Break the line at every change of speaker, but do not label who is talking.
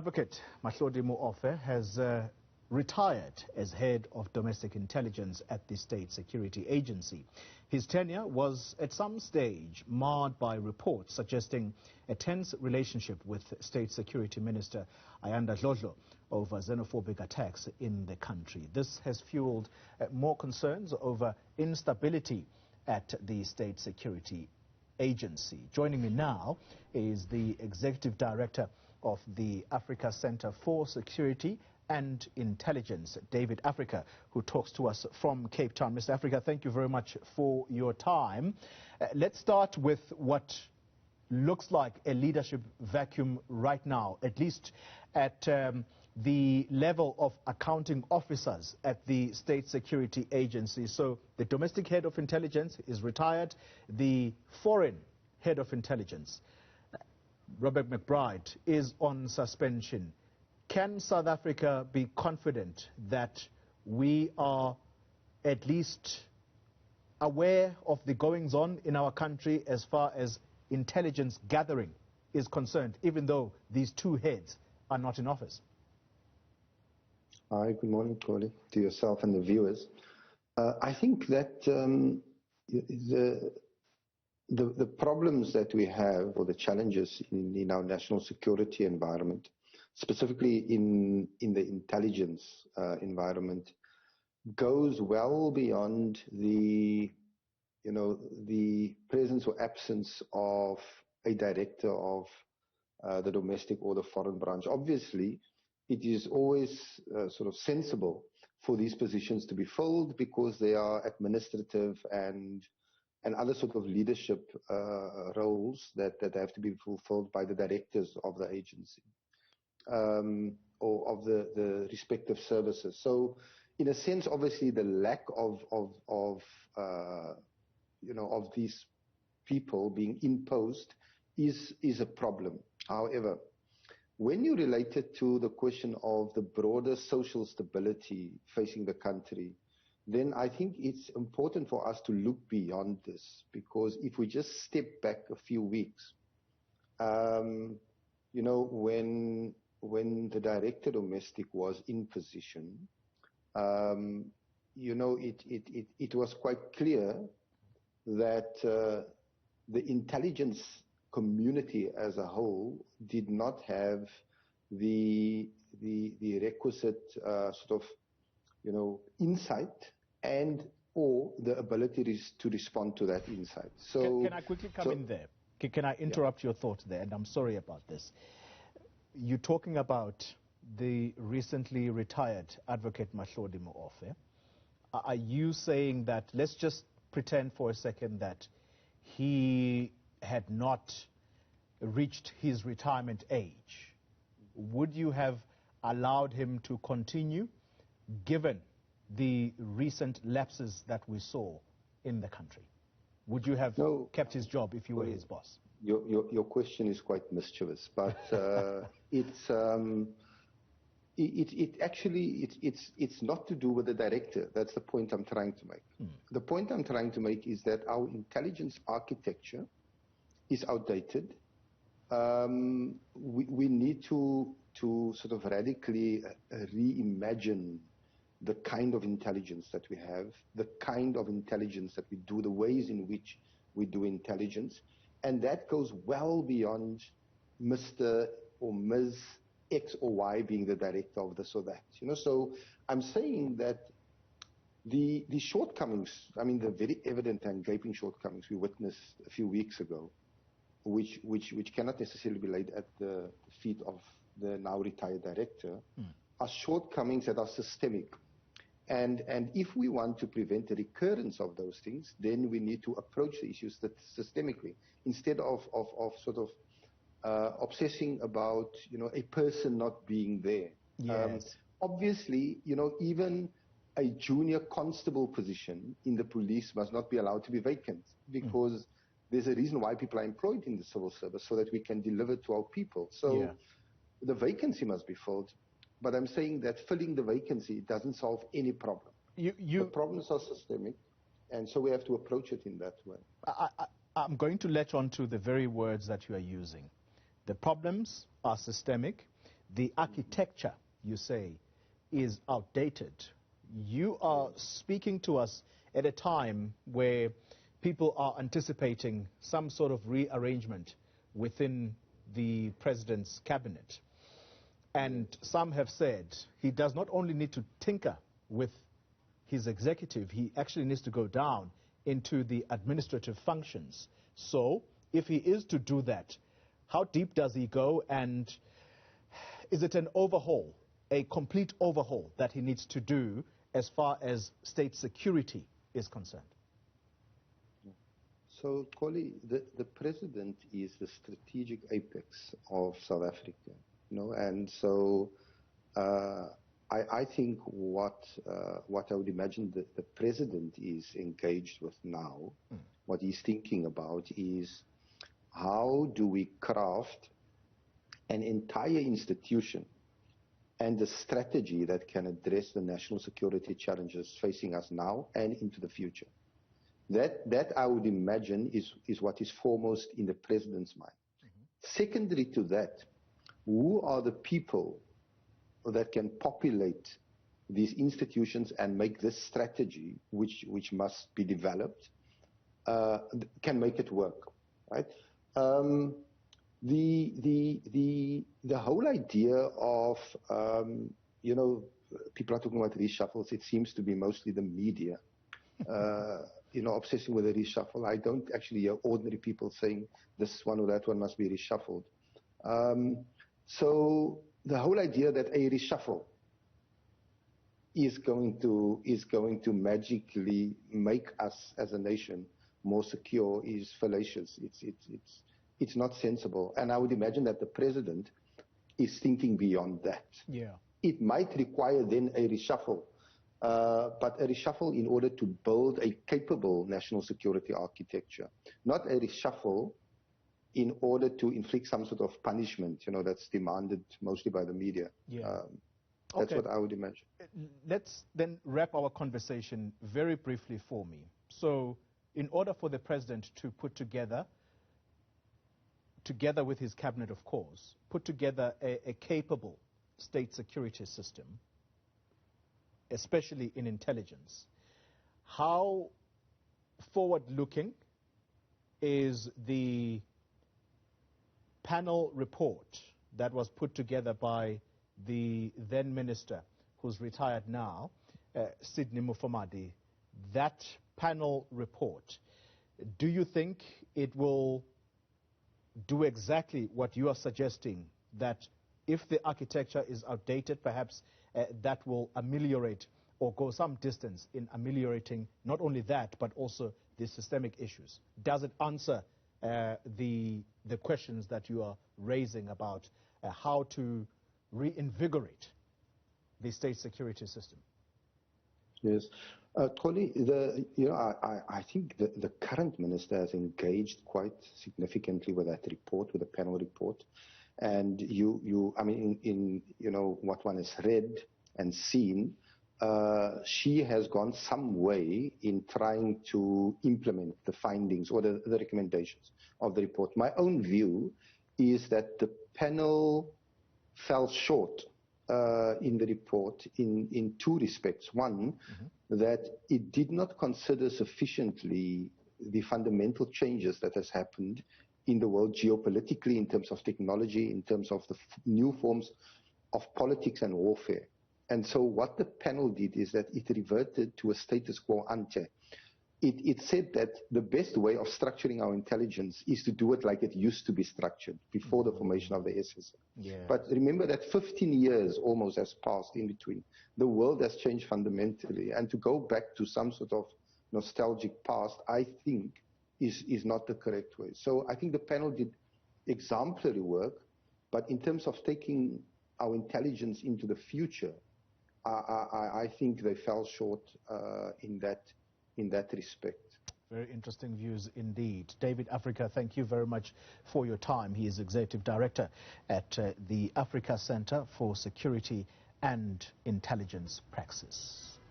Advocate Mahlodi Muofhe has retired as head of domestic intelligence at the State Security Agency. His tenure was at some stage marred by reports suggesting a tense relationship with State Security Minister Ayanda Dlodlo over xenophobic attacks in the country. This has fueled more concerns over instability at the State Security Agency. Joining me now is the Executive Director of the Africa Center for Security and Intelligence, David Africa, who talks to us from Cape Town. Mr. Africa, thank you very much for your time. Let's start with what looks like a leadership vacuum right now, at least at the level of accounting officers at the State Security Agency. So the domestic head of intelligence is retired, the foreign head of intelligence, Robert McBride, is on suspension. Can South Africa be confident that we are at least aware of the goings-on in our country as far as intelligence gathering is concerned, even though these two heads are not in office?
Hi, good morning, Xoli, to yourself and the viewers. I think that the problems that we have, or the challenges in our national security environment, specifically in the intelligence environment, goes well beyond the presence or absence of a director of the domestic or the foreign branch. Obviously, it is always sort of sensible for these positions to be filled because they are administrative and other sort of leadership roles that have to be fulfilled by the directors of the agency or of the respective services. So, in a sense, obviously, the lack of these people being imposed is a problem. However, when you relate it to the question of the broader social stability facing the country, then I think it's important for us to look beyond this, because if we just step back a few weeks, when the director domestic was in position, it was quite clear that the intelligence community as a whole did not have the requisite insight and or the ability to respond to that insight. So
can I quickly come in there? Can I interrupt your thought there? And I'm sorry about this. You're talking about the recently retired Advocate Mahlodi Muofhe. Are you saying that, let's just pretend for a second that he had not reached his retirement age, would you have allowed him to continue given the recent lapses that we saw in the country? Would you have kept his job if you were his boss?
Your question is quite mischievous, but it's not to do with the director. That's the point I'm trying to make. The point I'm trying to make is that our intelligence architecture is outdated. We need to sort of radically reimagine the kind of intelligence that we have, the kind of intelligence that we do, the ways in which we do intelligence. And that goes well beyond Mr. or Ms. X or Y being the director of this or that. So I'm saying that the shortcomings, I mean, the very evident and gaping shortcomings we witnessed a few weeks ago, which cannot necessarily be laid at the feet of the now retired director, are shortcomings that are systemic. And if we want to prevent the recurrence of those things, then we need to approach the issues systemically, instead of obsessing about a person not being there.
Yes.
Obviously, even a junior constable position in the police must not be allowed to be vacant, because there's a reason why people are employed in the civil service, so that we can deliver to our people. So the vacancy must be filled. But I'm saying that filling the vacancy doesn't solve any problem. The problems are systemic, and so we have to approach it in that way.
I'm going to latch on to the very words that you are using. The problems are systemic. the architecture, you say, is outdated. You are speaking to us at a time where people are anticipating some sort of rearrangement within the president's cabinet. And some have said he does not only need to tinker with his executive, he actually needs to go down into the administrative functions. So if he is to do that, how deep does he go, and is it an overhaul, a complete overhaul that he needs to do as far as state security is concerned?
So, Xoli, the president is the strategic apex of South Africa, and so I think what I would imagine the president is engaged with now, what he's thinking about is how do we craft an entire institution and a strategy that can address the national security challenges facing us now and into the future. That I would imagine is what is foremost in the president's mind. Secondary to that, who are the people that can populate these institutions and make this strategy, which must be developed, can make it work, right? The whole idea of people are talking about reshuffles. It seems to be mostly the media, obsessing with a reshuffle. I don't actually hear ordinary people saying this one or that one must be reshuffled. So the whole idea that a reshuffle is going to magically make us as a nation more secure is fallacious. It's not sensible. And I would imagine that the president is thinking beyond that.
Yeah.
It might require then a reshuffle, but a reshuffle in order to build a capable national security architecture, not a reshuffle in order to inflict some sort of punishment, that's demanded mostly by the media.
Yeah.
That's what I would imagine.
Let's then wrap our conversation very briefly for me. So in order for the president to put together with his cabinet, of course, put together a capable state security system, especially in intelligence, how forward-looking is the panel report that was put together by the then minister, who's retired now, Xoli Mngambi? That panel report, do you think it will do exactly what you are suggesting, that if the architecture is outdated, perhaps that will ameliorate or go some distance in ameliorating not only that, but also the systemic issues? Does it answer the questions that you are raising about how to reinvigorate the state security system?
Yes. Xoli, I think the current minister has engaged quite significantly with that report, with the panel report. And in what one has read and seen, she has gone some way in trying to implement the findings or the recommendations of the report. My own view is that the panel fell short in the report in two respects. One, that it did not consider sufficiently the fundamental changes that has happened in the world geopolitically, in terms of technology, in terms of the new forms of politics and warfare. And so what the panel did is that it reverted to a status quo ante. It said that the best way of structuring our intelligence is to do it like it used to be structured before the formation of the SSA.
Yeah.
But remember that 15 years almost has passed in between. The world has changed fundamentally, and to go back to some sort of nostalgic past, I think, is not the correct way. So I think the panel did exemplary work, but in terms of taking our intelligence into the future, I think they fell short in that respect.
Very interesting views indeed. David Africa, thank you very much for your time. He is Executive Director at the Africa Center for Security and Intelligence Praxis.